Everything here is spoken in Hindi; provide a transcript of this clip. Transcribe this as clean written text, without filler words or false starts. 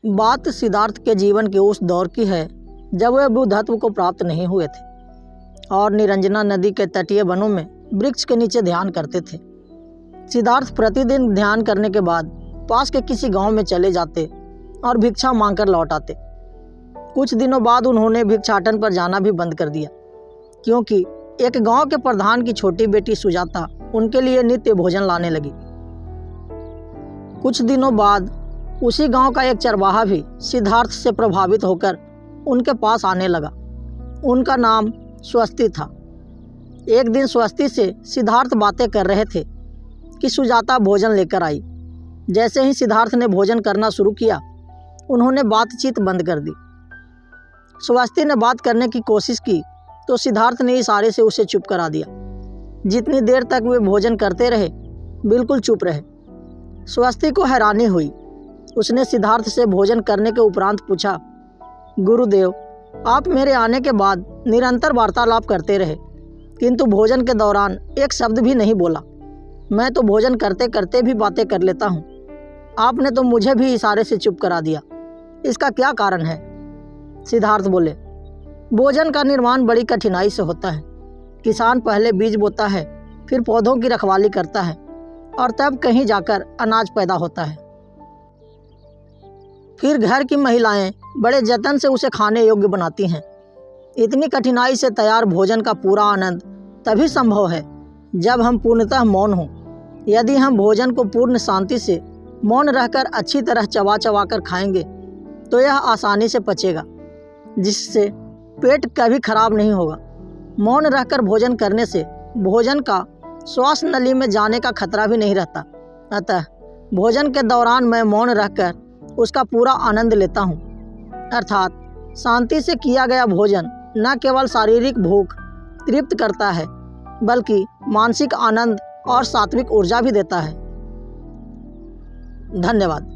बात सिद्धार्थ के जीवन के उस दौर की है जब वे बुद्धत्व को प्राप्त नहीं हुए थे और निरंजना नदी के तटीय वनों में वृक्ष के नीचे ध्यान करते थे। सिद्धार्थ प्रतिदिन ध्यान करने के बाद पास के किसी गांव में चले जाते और भिक्षा मांगकर लौट आते। कुछ दिनों बाद उन्होंने भिक्षाटन पर जाना भी बंद कर दिया, क्योंकि एक गांव के प्रधान की छोटी बेटी सुजाता उनके लिए नित्य भोजन लाने लगी। कुछ दिनों बाद उसी गांव का एक चरवाहा भी सिद्धार्थ से प्रभावित होकर उनके पास आने लगा। उनका नाम स्वस्ति था। एक दिन स्वस्ति से सिद्धार्थ बातें कर रहे थे कि सुजाता भोजन लेकर आई। जैसे ही सिद्धार्थ ने भोजन करना शुरू किया, उन्होंने बातचीत बंद कर दी। स्वस्ति ने बात करने की कोशिश की तो सिद्धार्थ ने इशारे से उसे चुप करा दिया। जितनी देर तक वे भोजन करते रहे, बिल्कुल चुप रहे। स्वस्ति को हैरानी हुई। उसने सिद्धार्थ से भोजन करने के उपरांत पूछा, गुरुदेव, आप मेरे आने के बाद निरंतर वार्तालाप करते रहे, किंतु भोजन के दौरान एक शब्द भी नहीं बोला। मैं तो भोजन करते करते भी बातें कर लेता हूँ, आपने तो मुझे भी इशारे से चुप करा दिया। इसका क्या कारण है? सिद्धार्थ बोले, भोजन का निर्माण बड़ी कठिनाई से होता है। किसान पहले बीज बोता है, फिर पौधों की रखवाली करता है और तब कहीं जाकर अनाज पैदा होता है। फिर घर की महिलाएं बड़े जतन से उसे खाने योग्य बनाती हैं। इतनी कठिनाई से तैयार भोजन का पूरा आनंद तभी संभव है जब हम पूर्णतः मौन हों। यदि हम भोजन को पूर्ण शांति से मौन रहकर अच्छी तरह चबा चबा कर खाएंगे तो यह आसानी से पचेगा, जिससे पेट कभी खराब नहीं होगा। मौन रहकर भोजन करने से भोजन का श्वास नली में जाने का खतरा भी नहीं रहता। अतः भोजन के दौरान मैं मौन रहकर उसका पूरा आनंद लेता हूँ। अर्थात शांति से किया गया भोजन न केवल शारीरिक भूख तृप्त करता है, बल्कि मानसिक आनंद और सात्विक ऊर्जा भी देता है। धन्यवाद।